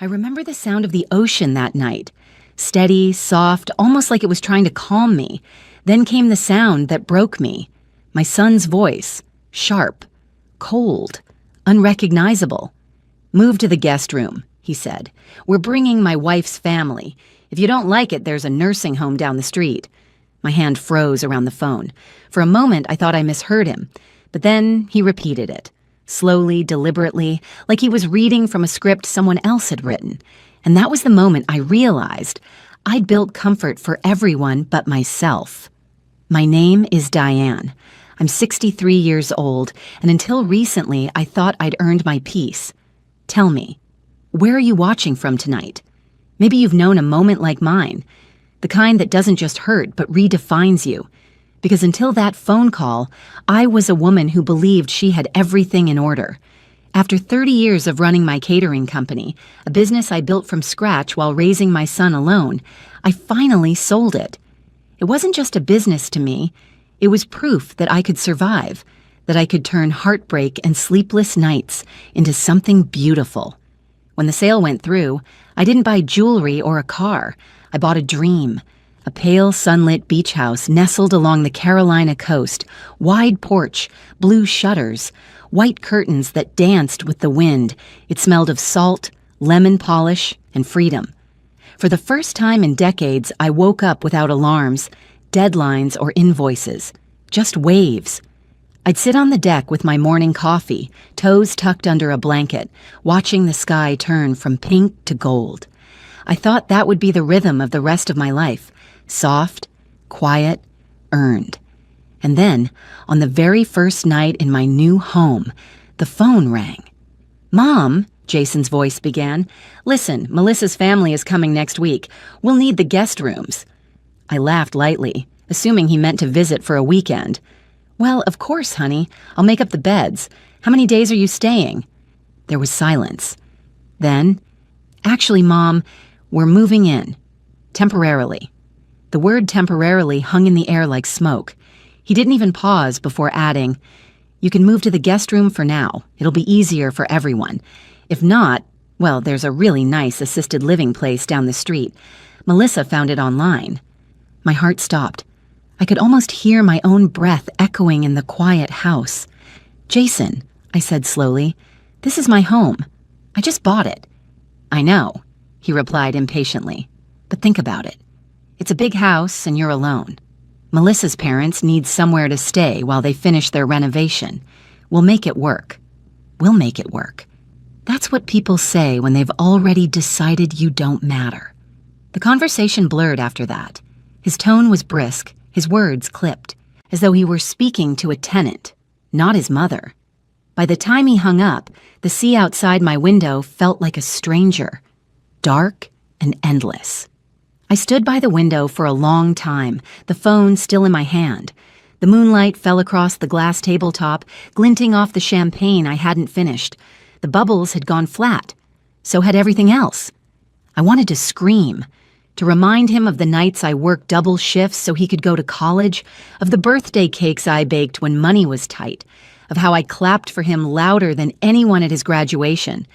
I remember the sound of the ocean that night. Steady, soft, almost like it was trying to calm me. Then came the sound that broke me. My son's voice, sharp, cold, unrecognizable. "Move to the guest room," he said. "We're bringing my wife's family. If you don't like it, there's a nursing home down the street." My hand froze around the phone. For a moment, I thought I misheard him, but then he repeated it, slowly, deliberately, like he was reading from a script someone else had written. And that was the moment I realized I'd built comfort for everyone but myself. "My name is Diane. I'm 63 years old, and until recently, I thought I'd earned my peace. Tell me, where are you watching from tonight? Maybe you've known a moment like mine, the kind that doesn't just hurt but redefines you. Because until that phone call, I was a woman who believed she had everything in order. After 30 years of running my catering company, a business I built from scratch while raising my son alone, I finally sold it. It wasn't just a business to me. It was proof that I could survive, that I could turn heartbreak and sleepless nights into something beautiful. When the sale went through, I didn't buy jewelry or a car. I bought a dream. A pale, sunlit beach house nestled along the Carolina coast, wide porch, blue shutters, white curtains that danced with the wind. It smelled of salt, lemon polish, and freedom. For the first time in decades, I woke up without alarms, deadlines, or invoices. Just waves. I'd sit on the deck with my morning coffee, toes tucked under a blanket, watching the sky turn from pink to gold. I thought that would be the rhythm of the rest of my life. Soft, quiet, earned. And then, on the very first night in my new home, the phone rang. "Mom," Jason's voice began, "listen, Melissa's family is coming next week. We'll need the guest rooms." I laughed lightly, assuming he meant to visit for a weekend. "Well, of course, honey. I'll make up the beds. How many days are you staying?" There was silence. Then, "Actually, Mom, we're moving in. Temporarily." The word temporarily hung in the air like smoke. He didn't even pause before adding, "You can move to the guest room for now. It'll be easier for everyone. If not, well, there's a really nice assisted living place down the street. Melissa found it online." My heart stopped. I could almost hear my own breath echoing in the quiet house. "Jason," I said slowly, "this is my home. I just bought it." "I know," he replied impatiently, "but think about it. It's a big house and you're alone. Melissa's parents need somewhere to stay while they finish their renovation. We'll make it work. We'll make it work." That's what people say when they've already decided you don't matter. The conversation blurred after that. His tone was brisk, his words clipped, as though he were speaking to a tenant, not his mother. By the time he hung up, the sea outside my window felt like a stranger, dark and endless. I stood by the window for a long time, the phone still in my hand. The moonlight fell across the glass tabletop, glinting off the champagne I hadn't finished. The bubbles had gone flat. So had everything else. I wanted to scream, to remind him of the nights I worked double shifts so he could go to college, of the birthday cakes I baked when money was tight, of how I clapped for him louder than anyone at his graduation.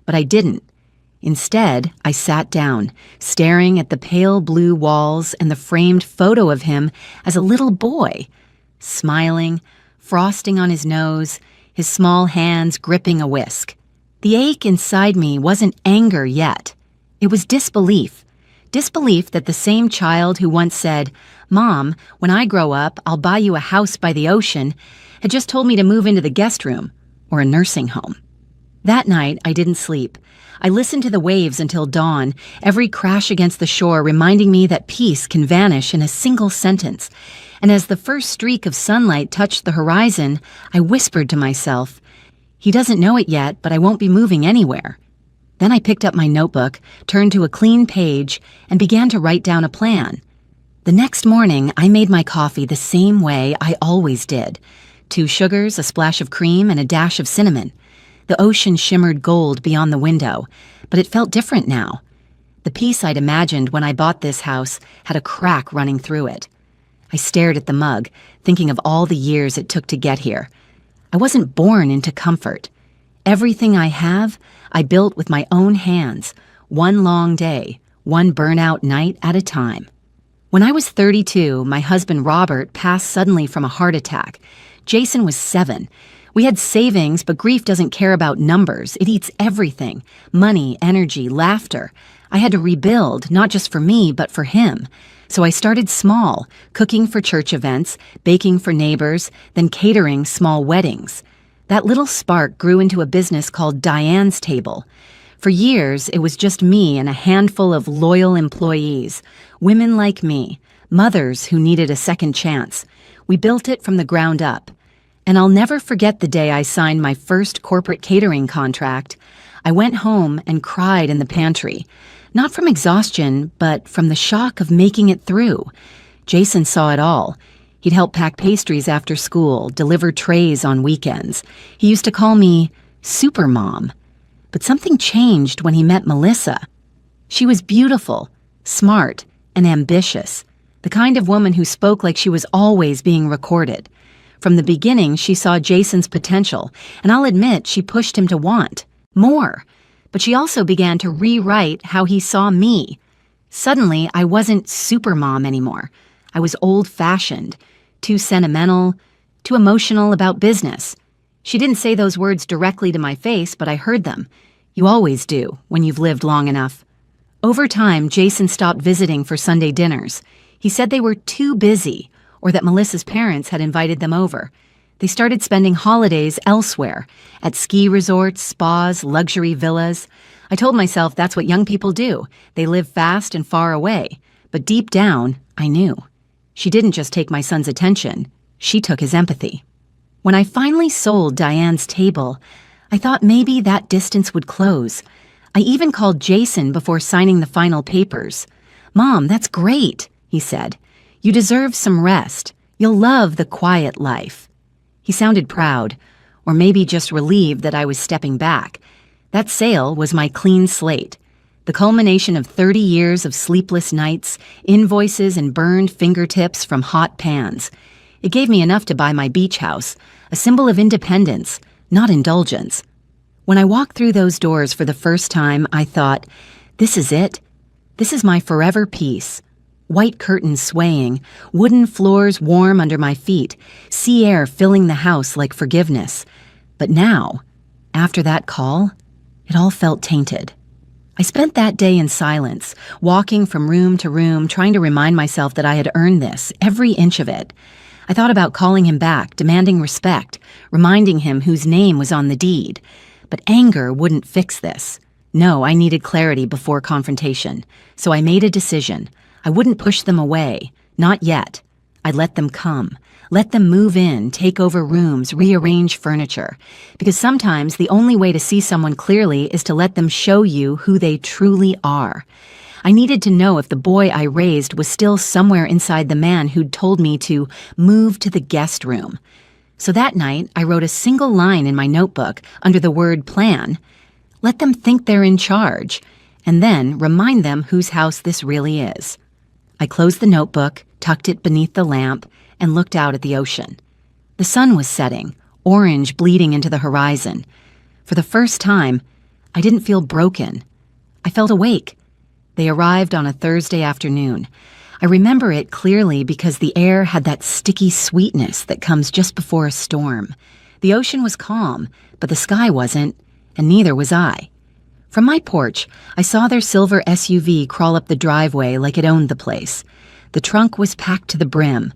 But I didn't. Instead, I sat down, staring at the pale blue walls and the framed photo of him as a little boy, smiling, frosting on his nose, his small hands gripping a whisk. The ache inside me wasn't anger yet. It was disbelief. Disbelief that the same child who once said, "Mom, when I grow up, I'll buy you a house by the ocean," had just told me to move into the guest room or a nursing home. That night, I didn't sleep. I listened to the waves until dawn, every crash against the shore reminding me that peace can vanish in a single sentence. And as the first streak of sunlight touched the horizon, I whispered to myself, "He doesn't know it yet, but I won't be moving anywhere." Then I picked up my notebook, turned to a clean page, and began to write down a plan. The next morning, I made my coffee the same way I always did. 2 sugars, a splash of cream, and a dash of cinnamon. The ocean shimmered gold beyond the window, but it felt different now. The peace I'd imagined when I bought this house had a crack running through it. I stared at the mug, thinking of all the years it took to get here. I wasn't born into comfort. Everything I have, I built with my own hands, one long day, one burnout night at a time. When I was 32, my husband Robert passed suddenly from a heart attack. Jason was 7. We had savings, but grief doesn't care about numbers. It eats everything: money, energy, laughter. I had to rebuild, not just for me, but for him. So I started small, cooking for church events, baking for neighbors, then catering small weddings. That little spark grew into a business called Diane's Table. For years, it was just me and a handful of loyal employees, women like me, mothers who needed a second chance. We built it from the ground up. And I'll never forget the day I signed my first corporate catering contract. I went home and cried in the pantry, not from exhaustion, but from the shock of making it through. Jason saw it all. He'd help pack pastries after school, deliver trays on weekends. He used to call me Supermom. But something changed when he met Melissa. She was beautiful, smart, and ambitious, the kind of woman who spoke like she was always being recorded. From the beginning, she saw Jason's potential, and I'll admit she pushed him to want more. But she also began to rewrite how he saw me. Suddenly, I wasn't Supermom anymore. I was old-fashioned, too sentimental, too emotional about business. She didn't say those words directly to my face, but I heard them. You always do, when you've lived long enough. Over time, Jason stopped visiting for Sunday dinners. He said they were too busy, or that Melissa's parents had invited them over. They started spending holidays elsewhere, at ski resorts, spas, luxury villas. I told myself that's what young people do. They live fast and far away. But deep down, I knew. She didn't just take my son's attention, she took his empathy. When I finally sold Diane's Table, I thought maybe that distance would close. I even called Jason before signing the final papers. "Mom, that's great," he said. "You deserve some rest. You'll love the quiet life." He sounded proud, or maybe just relieved that I was stepping back. That sale was my clean slate, the culmination of 30 years of sleepless nights, invoices, and burned fingertips from hot pans. It gave me enough to buy my beach house, a symbol of independence, not indulgence. When I walked through those doors for the first time, I thought, this is it. This is my forever peace. White curtains swaying, wooden floors warm under my feet, sea air filling the house like forgiveness. But now, after that call, it all felt tainted. I spent that day in silence, walking from room to room, trying to remind myself that I had earned this, every inch of it. I thought about calling him back, demanding respect, reminding him whose name was on the deed. But anger wouldn't fix this. No, I needed clarity before confrontation. So I made a decision. I wouldn't push them away. Not yet. I'd let them come. Let them move in, take over rooms, rearrange furniture. Because sometimes the only way to see someone clearly is to let them show you who they truly are. I needed to know if the boy I raised was still somewhere inside the man who'd told me to move to the guest room. So that night, I wrote a single line in my notebook under the word plan. Let them think they're in charge, and then remind them whose house this really is. I closed the notebook, tucked it beneath the lamp, and looked out at the ocean. The sun was setting, orange bleeding into the horizon. For the first time, I didn't feel broken. I felt awake. They arrived on a Thursday afternoon. I remember it clearly because the air had that sticky sweetness that comes just before a storm. The ocean was calm, but the sky wasn't, and neither was I. From my porch, I saw their silver SUV crawl up the driveway like it owned the place. The trunk was packed to the brim.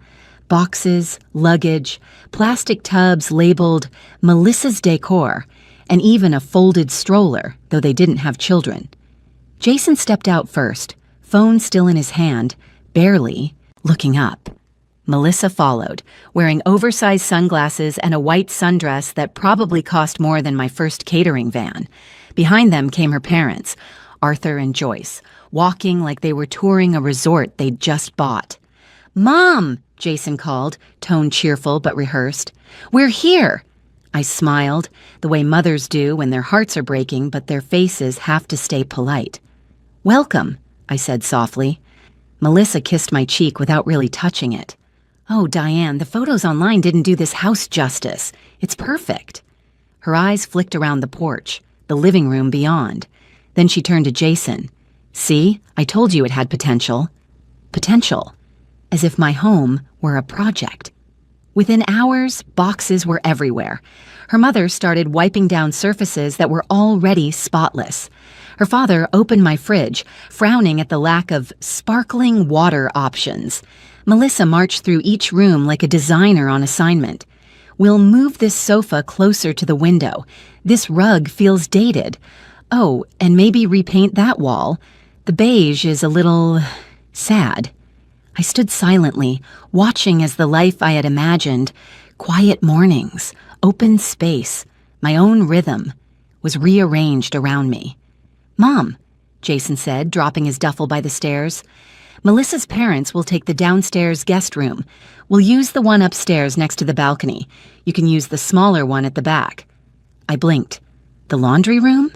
Boxes, luggage, plastic tubs labeled Melissa's Decor, and even a folded stroller, though they didn't have children. Jason stepped out first, phone still in his hand, barely looking up. Melissa followed, wearing oversized sunglasses and a white sundress that probably cost more than my first catering van. Behind them came her parents, Arthur and Joyce, walking like they were touring a resort they'd just bought. "Mom!" Jason called, tone cheerful but rehearsed. "We're here!" I smiled, the way mothers do when their hearts are breaking but their faces have to stay polite. "Welcome," I said softly. Melissa kissed my cheek without really touching it. "Oh, Diane, the photos online didn't do this house justice. It's perfect." Her eyes flicked around the porch, the living room beyond. Then she turned to Jason. See, I told you it had potential. Potential. As if my home were a project. Within hours, boxes were everywhere. Her mother started wiping down surfaces that were already spotless. Her father opened my fridge, frowning at the lack of sparkling water options. Melissa marched through each room like a designer on assignment. We'll move this sofa closer to the window. This rug feels dated. Oh, and maybe repaint that wall. The beige is a little sad. I stood silently, watching as the life I had imagined, quiet mornings, open space, my own rhythm, was rearranged around me. Mom, Jason said, dropping his duffel by the stairs. Melissa's parents will take the downstairs guest room. We'll use the one upstairs next to the balcony. You can use the smaller one at the back. I blinked. The laundry room?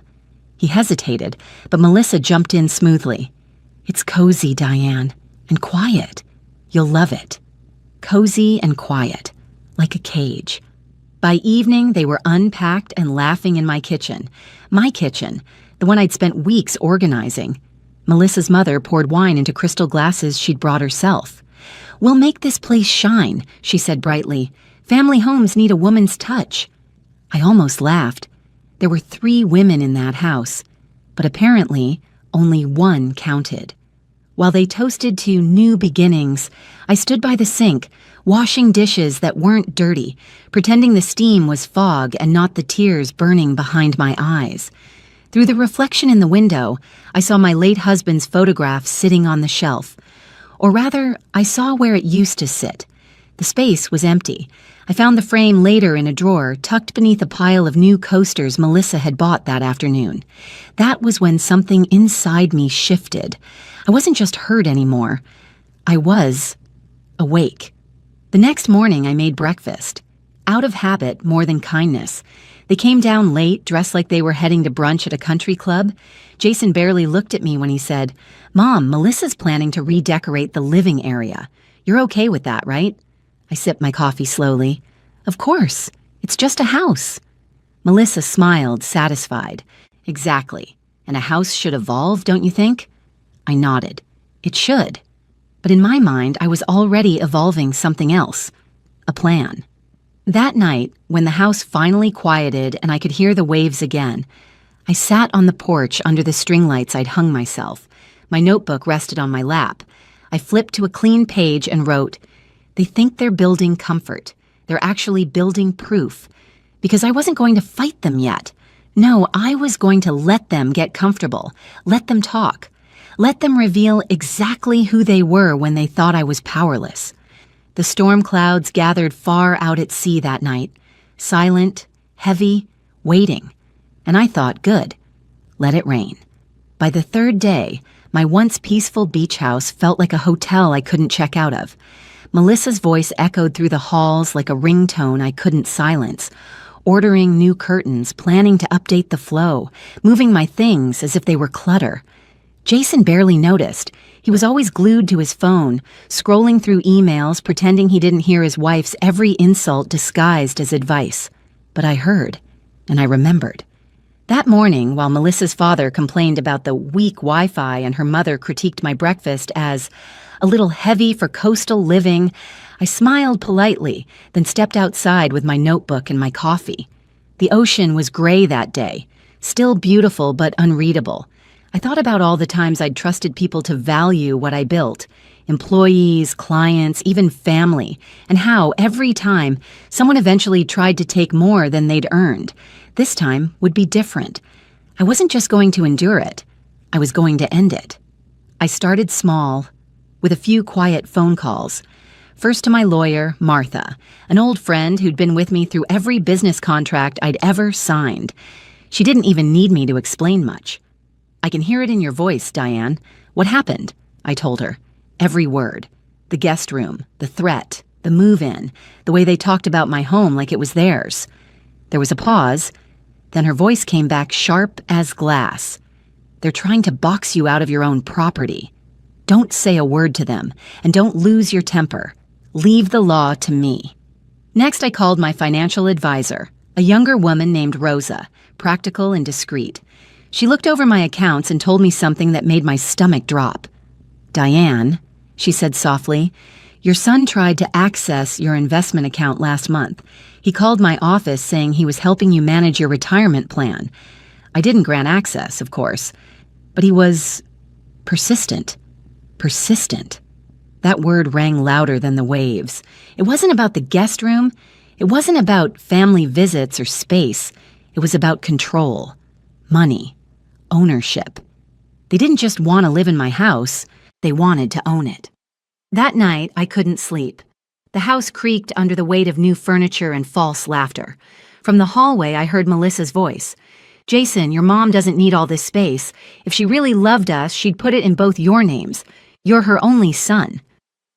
He hesitated, but Melissa jumped in smoothly. It's cozy, Diane, and quiet. You'll love it. Cozy and quiet, like a cage. By evening, they were unpacked and laughing in my kitchen. My kitchen, the one I'd spent weeks organizing. Melissa's mother poured wine into crystal glasses she'd brought herself. We'll make this place shine, she said brightly. Family homes need a woman's touch. I almost laughed. There were 3 women in that house, but apparently only one counted. While they toasted to new beginnings, I stood by the sink, washing dishes that weren't dirty, pretending the steam was fog and not the tears burning behind my eyes. Through the reflection in the window, I saw my late husband's photograph sitting on the shelf. Or rather, I saw where it used to sit. The space was empty. I found the frame later in a drawer, tucked beneath a pile of new coasters Melissa had bought that afternoon. That was when something inside me shifted. I wasn't just hurt anymore. I was awake. The next morning, I made breakfast. Out of habit more than kindness. They came down late, dressed like they were heading to brunch at a country club. Jason barely looked at me when he said, Mom, Melissa's planning to redecorate the living area. You're okay with that, right? I sipped my coffee slowly. Of course. It's just a house. Melissa smiled, satisfied. Exactly. And a house should evolve, don't you think? I nodded. It should. But in my mind, I was already evolving something else. A plan. That night, when the house finally quieted and I could hear the waves again, I sat on the porch under the string lights I'd hung myself. My notebook rested on my lap. I flipped to a clean page and wrote, They think they're building comfort. They're actually building proof. Because I wasn't going to fight them yet. No, I was going to let them get comfortable. Let them talk. Let them reveal exactly who they were when they thought I was powerless. The storm clouds gathered far out at sea that night, silent, heavy, waiting. And I thought, good, let it rain. By the 3rd day, my once peaceful beach house felt like a hotel I couldn't check out of. Melissa's voice echoed through the halls like a ringtone I couldn't silence, ordering new curtains, planning to update the flow, moving my things as if they were clutter. Jason barely noticed. He was always glued to his phone, scrolling through emails, pretending he didn't hear his wife's every insult disguised as advice. But I heard, and I remembered. That morning, while Melissa's father complained about the weak Wi-Fi and her mother critiqued my breakfast as a little heavy for coastal living, I smiled politely, then stepped outside with my notebook and my coffee. The ocean was gray that day, still beautiful but unreadable. I thought about all the times I'd trusted people to value what I built, employees, clients, even family, and how, every time, someone eventually tried to take more than they'd earned. This time would be different. I wasn't just going to endure it. I was going to end it. I started small, with a few quiet phone calls. First to my lawyer, Martha, an old friend who'd been with me through every business contract I'd ever signed. She didn't even need me to explain much. I can hear it in your voice, Diane. What happened? I told her. Every word. The guest room, the threat, the move-in, the way they talked about my home like it was theirs. There was a pause. Then her voice came back sharp as glass. They're trying to box you out of your own property. Don't say a word to them, and don't lose your temper. Leave the law to me. Next, I called my financial advisor, a younger woman named Rosa, practical and discreet. She looked over my accounts and told me something that made my stomach drop. "Diane," she said softly, "your son tried to access your investment account last month. He called my office saying he was helping you manage your retirement plan. I didn't grant access, of course, but he was persistent. Persistent." That word rang louder than the waves. It wasn't about the guest room. It wasn't about family visits or space. It was about control, money, ownership. They didn't just want to live in my house. They wanted to own it. That night, I couldn't sleep. The house creaked under the weight of new furniture and false laughter. From the hallway, I heard Melissa's voice. "Jason, your mom doesn't need all this space. If she really loved us, she'd put it in both your names. You're her only son."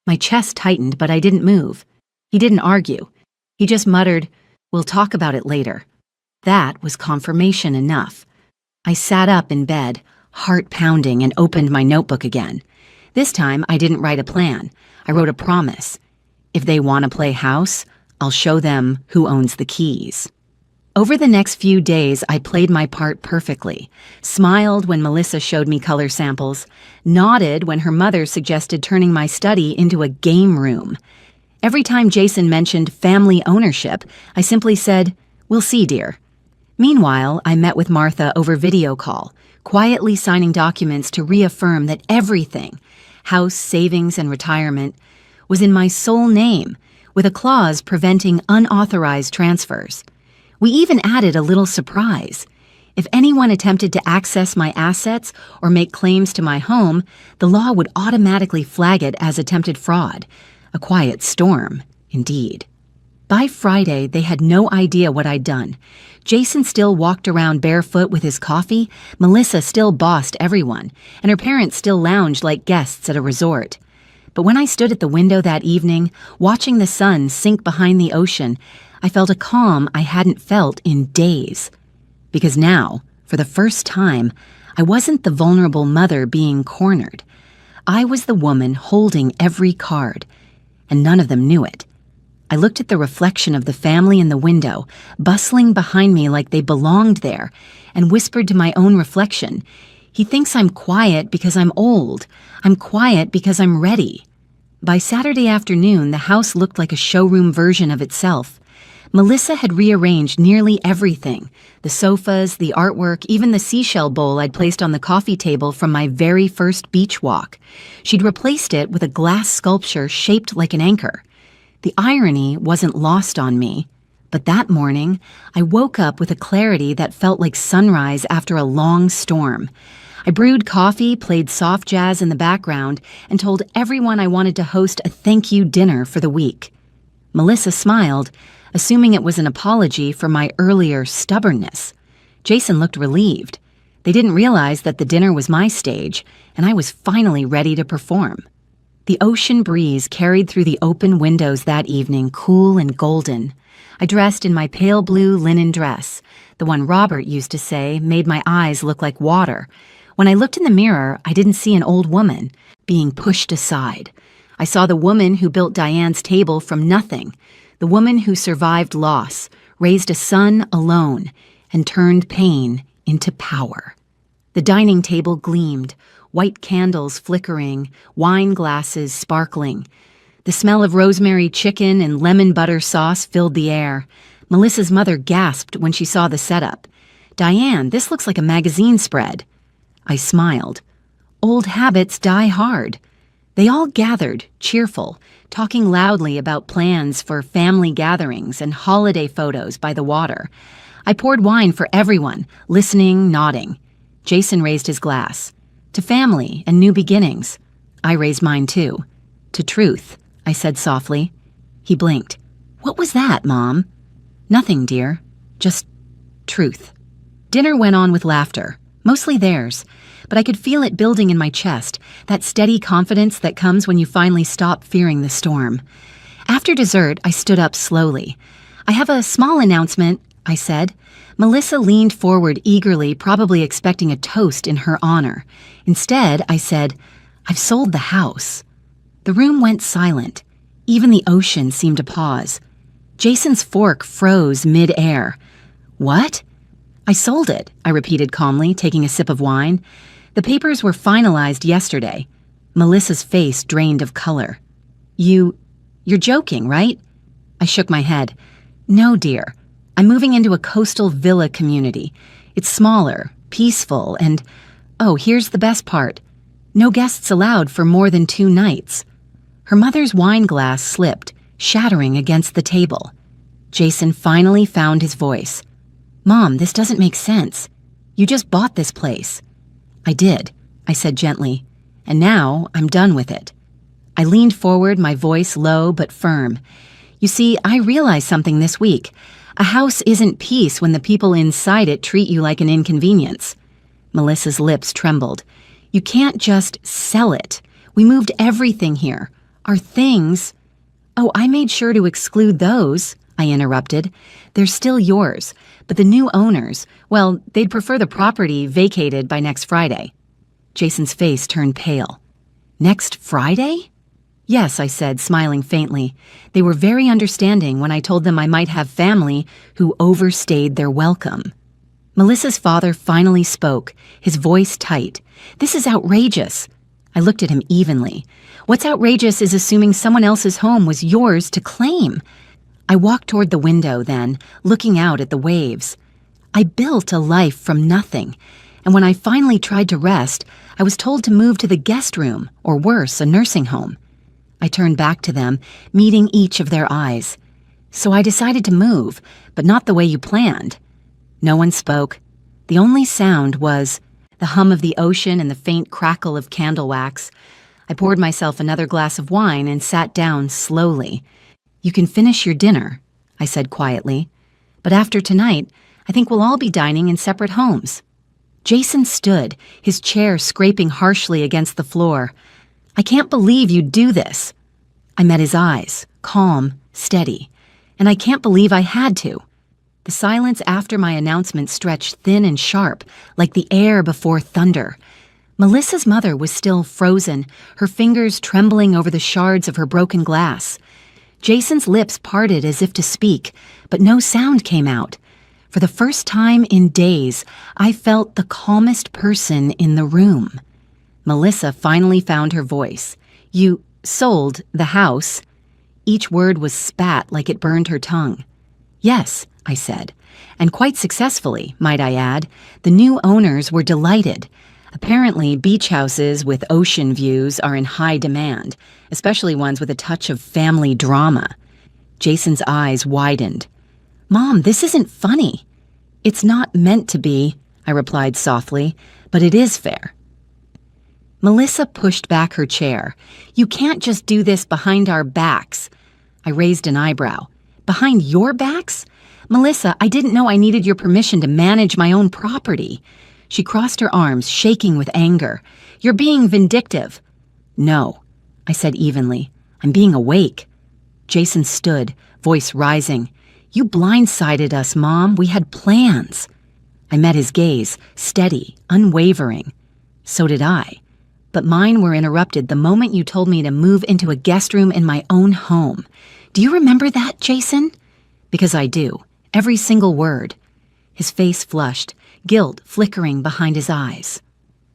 My chest tightened, but I didn't move. He didn't argue. He just muttered, "We'll talk about it later." That was confirmation enough. I sat up in bed, heart pounding, and opened my notebook again. This time, I didn't write a plan. I wrote a promise. If they want to play house, I'll show them who owns the keys. Over the next few days, I played my part perfectly, smiled when Melissa showed me color samples, nodded when her mother suggested turning my study into a game room. Every time Jason mentioned family ownership, I simply said, "We'll see, dear." Meanwhile, I met with Martha over video call, quietly signing documents to reaffirm that everything, house, savings, and retirement, was in my sole name, with a clause preventing unauthorized transfers. We even added a little surprise. If anyone attempted to access my assets or make claims to my home, the law would automatically flag it as attempted fraud. A quiet storm, indeed. By Friday, they had no idea what I'd done. Jason still walked around barefoot with his coffee, Melissa still bossed everyone, and her parents still lounged like guests at a resort. But when I stood at the window that evening, watching the sun sink behind the ocean, I felt a calm I hadn't felt in days. Because now, for the first time, I wasn't the vulnerable mother being cornered. I was the woman holding every card, and none of them knew it. I looked at the reflection of the family in the window, bustling behind me like they belonged there, and whispered to my own reflection, "He thinks I'm quiet because I'm old. I'm quiet because I'm ready." By Saturday afternoon, the house looked like a showroom version of itself. Melissa had rearranged nearly everything, the sofas, the artwork, even the seashell bowl I'd placed on the coffee table from my very first beach walk. She'd replaced it with a glass sculpture shaped like an anchor. The irony wasn't lost on me, but that morning, I woke up with a clarity that felt like sunrise after a long storm. I brewed coffee, played soft jazz in the background, and told everyone I wanted to host a thank you dinner for the week. Melissa smiled, assuming it was an apology for my earlier stubbornness. Jason looked relieved. They didn't realize that the dinner was my stage, and I was finally ready to perform. The ocean breeze carried through the open windows that evening, cool and golden. I dressed in my pale blue linen dress. The one Robert used to say made my eyes look like water. When I looked in the mirror, I didn't see an old woman being pushed aside. I saw the woman who built Diane's table from nothing, the woman who survived loss, raised a son alone, and turned pain into power. The dining table gleamed, white candles flickering, wine glasses sparkling. The smell of rosemary chicken and lemon butter sauce filled the air. Melissa's mother gasped when she saw the setup. "Diane, this looks like a magazine spread." I smiled. Old habits die hard. They all gathered, cheerful, talking loudly about plans for family gatherings and holiday photos by the water. I poured wine for everyone, listening, nodding. Jason raised his glass. "To family and new beginnings." I raised mine too. "To truth," I said softly. He blinked. "What was that, Mom?" "Nothing, dear. Just truth." Dinner went on with laughter, mostly theirs, but I could feel it building in my chest, that steady confidence that comes when you finally stop fearing the storm. After dessert, I stood up slowly. "I have a small announcement," I said. Melissa leaned forward eagerly, probably expecting a toast in her honor. Instead, I said, "I've sold the house." The room went silent. Even the ocean seemed to pause. Jason's fork froze mid-air. "What?" I sold it, I repeated calmly, taking a sip of wine. The papers were finalized yesterday. Melissa's face drained of color. You're joking, right? I shook my head. No, dear. I'm moving into a coastal villa community. It's smaller, peaceful, and, oh, here's the best part. No guests allowed for more than 2 nights. Her mother's wine glass slipped, shattering against the table. Jason finally found his voice. Mom, this doesn't make sense. You just bought this place. I did, I said gently, and now I'm done with it. I leaned forward, my voice low but firm. You see, I realized something this week. A house isn't peace when the people inside it treat you like an inconvenience. Melissa's lips trembled. You can't just sell it. We moved everything here. Our things. Oh, I made sure to exclude those, I interrupted. They're still yours, but the new owners, well, they'd prefer the property vacated by next Friday. Jason's face turned pale. Next Friday? Yes, I said, smiling faintly. They were very understanding when I told them I might have family who overstayed their welcome. Melissa's father finally spoke, his voice tight. This is outrageous. I looked at him evenly. What's outrageous is assuming someone else's home was yours to claim. I walked toward the window then, looking out at the waves. I built a life from nothing, and when I finally tried to rest, I was told to move to the guest room, or worse, a nursing home. I turned back to them, meeting each of their eyes. So I decided to move, but not the way you planned. No one spoke. The only sound was the hum of the ocean and the faint crackle of candle wax. I poured myself another glass of wine and sat down slowly. You can finish your dinner, I said quietly. But after tonight, I think we'll all be dining in separate homes. Jason stood, his chair scraping harshly against the floor. I can't believe you'd do this. I met his eyes, calm, steady, and I can't believe I had to. The silence after my announcement stretched thin and sharp, like the air before thunder. Melissa's mother was still frozen, her fingers trembling over the shards of her broken glass. Jason's lips parted as if to speak, but no sound came out. For the first time in days, I felt the calmest person in the room. Melissa finally found her voice. You sold the house. Each word was spat like it burned her tongue. Yes, I said, and quite successfully, might I add. The new owners were delighted. Apparently, beach houses with ocean views are in high demand, especially ones with a touch of family drama. Jason's eyes widened. Mom, this isn't funny. It's not meant to be, I replied softly, but it is fair. Melissa pushed back her chair. You can't just do this behind our backs. I raised an eyebrow. Behind your backs? Melissa, I didn't know I needed your permission to manage my own property. She crossed her arms, shaking with anger. You're being vindictive. No, I said evenly. I'm being awake. Jason stood, voice rising. You blindsided us, Mom. We had plans. I met his gaze, steady, unwavering. So did I. But mine were interrupted the moment you told me to move into a guest room in my own home. Do you remember that, Jason? Because I do. Every single word. His face flushed, guilt flickering behind his eyes.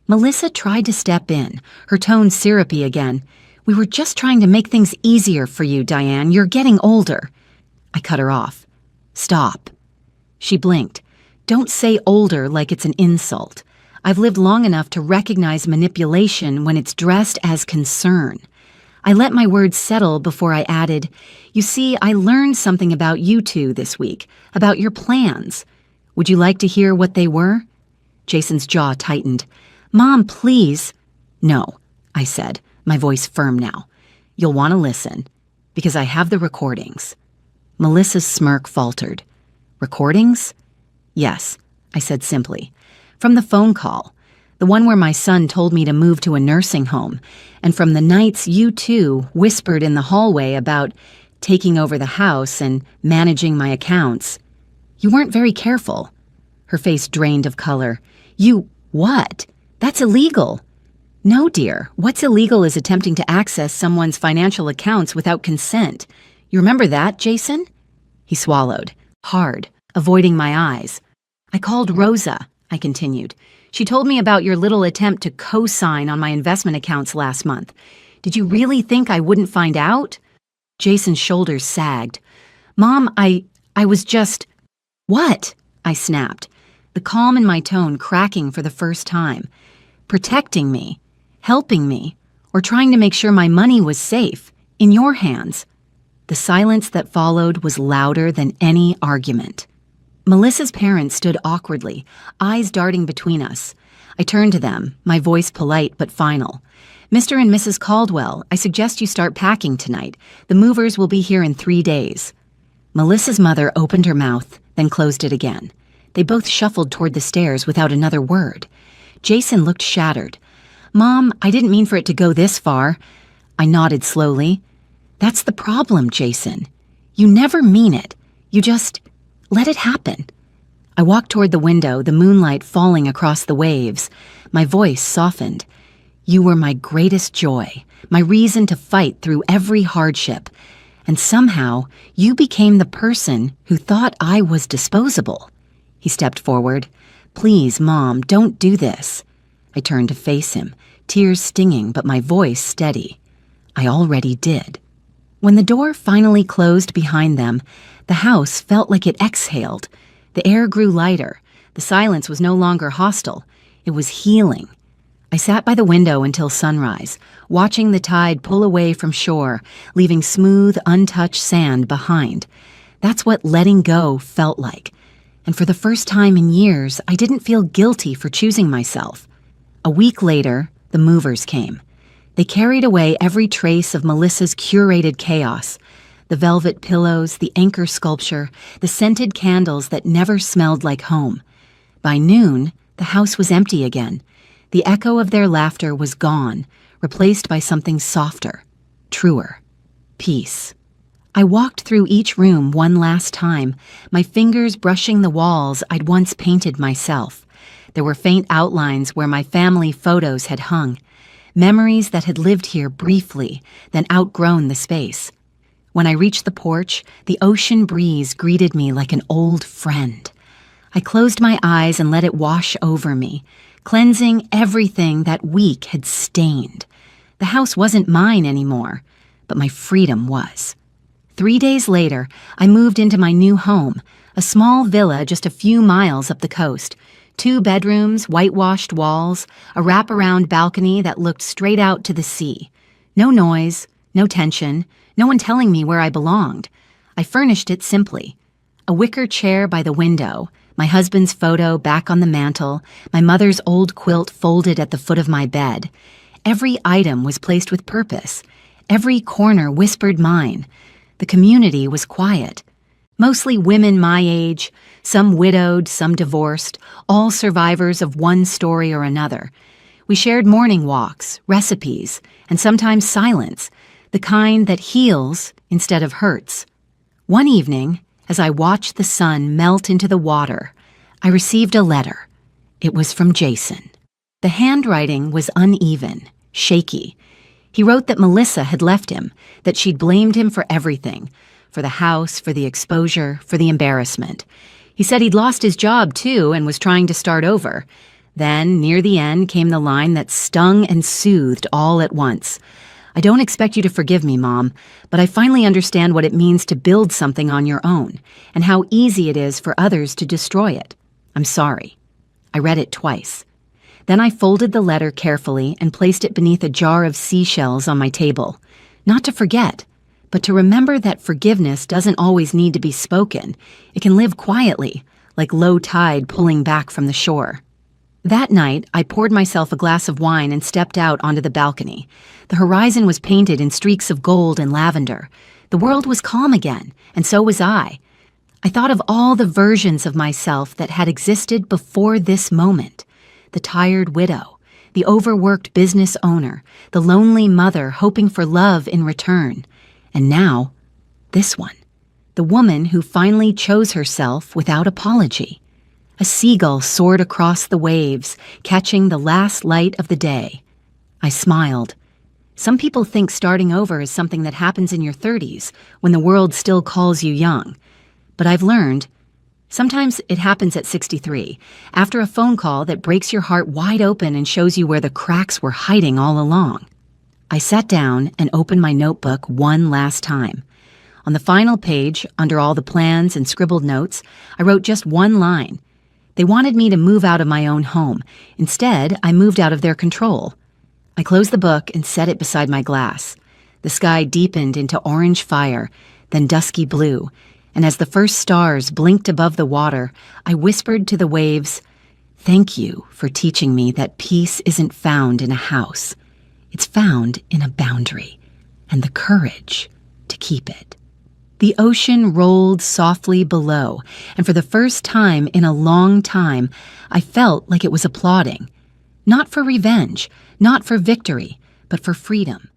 Melissa tried to step in, her tone syrupy again. We were just trying to make things easier for you, Diane. You're getting older. I cut her off. Stop. She blinked. Don't say older like it's an insult. I've lived long enough to recognize manipulation when it's dressed as concern. I let my words settle before I added, You see, I learned something about you two this week, about your plans. Would you like to hear what they were? Jason's jaw tightened. Mom, please. No, I said, my voice firm now. You'll want to listen, because I have the recordings. Melissa's smirk faltered. Recordings? Yes, I said simply. From the phone call, the one where my son told me to move to a nursing home, and from the nights you two whispered in the hallway about taking over the house and managing my accounts. You weren't very careful. Her face drained of color. You what? That's illegal. No, dear. What's illegal is attempting to access someone's financial accounts without consent. You remember that, Jason? He swallowed, hard, avoiding my eyes. I called Rosa, I continued. She told me about your little attempt to co-sign on my investment accounts last month. Did you really think I wouldn't find out? Jason's shoulders sagged. Mom, I was just... What? I snapped, the calm in my tone cracking for the first time. Protecting me, helping me, or trying to make sure my money was safe, in your hands. The silence that followed was louder than any argument. Melissa's parents stood awkwardly, eyes darting between us. I turned to them, my voice polite but final. Mr. and Mrs. Caldwell, I suggest you start packing tonight. The movers will be here in 3 days. Melissa's mother opened her mouth, then closed it again. They both shuffled toward the stairs without another word. Jason looked shattered. Mom, I didn't mean for it to go this far. I nodded slowly. That's the problem, Jason. You never mean it. You just let it happen. I walked toward the window, the moonlight falling across the waves. My voice softened. You were my greatest joy, my reason to fight through every hardship. And somehow, you became the person who thought I was disposable. He stepped forward. Please, Mom, don't do this. I turned to face him, tears stinging but my voice steady. I already did. When the door finally closed behind them, the house felt like it exhaled. The air grew lighter. The silence was no longer hostile. It was healing. I sat by the window until sunrise, watching the tide pull away from shore, leaving smooth, untouched sand behind. That's what letting go felt like. And for the first time in years, I didn't feel guilty for choosing myself. A week later, the movers came. They carried away every trace of Melissa's curated chaos. The velvet pillows, the anchor sculpture, the scented candles that never smelled like home. By noon, the house was empty again. The echo of their laughter was gone, replaced by something softer, truer. Peace. I walked through each room one last time, my fingers brushing the walls I'd once painted myself. There were faint outlines where my family photos had hung, memories that had lived here briefly, then outgrown the space. When I reached the porch, the ocean breeze greeted me like an old friend. I closed my eyes and let it wash over me, cleansing everything that week had stained. The house wasn't mine anymore, but my freedom was. 3 days later, I moved into my new home, a small villa just a few miles up the coast. 2 bedrooms, whitewashed walls, a wraparound balcony that looked straight out to the sea. No noise, no tension, no one telling me where I belonged. I furnished it simply. A wicker chair by the window, my husband's photo back on the mantel, my mother's old quilt folded at the foot of my bed. Every item was placed with purpose. Every corner whispered mine. The community was quiet. Mostly women my age, some widowed, some divorced, all survivors of one story or another. We shared morning walks, recipes, and sometimes silence, the kind that heals instead of hurts. One evening, as I watched the sun melt into the water, I received a letter. It was from Jason. The handwriting was uneven, shaky. He wrote that Melissa had left him, that she'd blamed him for everything, for the house, for the exposure, for the embarrassment. He said he'd lost his job too and was trying to start over. Then, near the end, came the line that stung and soothed all at once. I don't expect you to forgive me, Mom, but I finally understand what it means to build something on your own, and how easy it is for others to destroy it. I'm sorry. I read it twice. Then I folded the letter carefully and placed it beneath a jar of seashells on my table. Not to forget, but to remember that forgiveness doesn't always need to be spoken. It can live quietly, like low tide pulling back from the shore. That night, I poured myself a glass of wine and stepped out onto the balcony. The horizon was painted in streaks of gold and lavender. The world was calm again, and so was I. I thought of all the versions of myself that had existed before this moment. The tired widow, the overworked business owner, the lonely mother hoping for love in return. And now, this one, the woman who finally chose herself without apology. A seagull soared across the waves, catching the last light of the day. I smiled. Some people think starting over is something that happens in your 30s, when the world still calls you young. But I've learned Sometimes it happens at 63, after a phone call that breaks your heart wide open and shows you where the cracks were hiding all along. I sat down and opened my notebook one last time. On the final page, under all the plans and scribbled notes, I wrote just one line. They wanted me to move out of my own home. Instead, I moved out of their control. I closed the book and set it beside my glass. The sky deepened into orange fire, then dusky blue, and as the first stars blinked above the water, I whispered to the waves, "Thank you for teaching me that peace isn't found in a house. It's found in a boundary, and the courage to keep it." The ocean rolled softly below, and for the first time in a long time, I felt like it was applauding. Not for revenge, not for victory, but for freedom.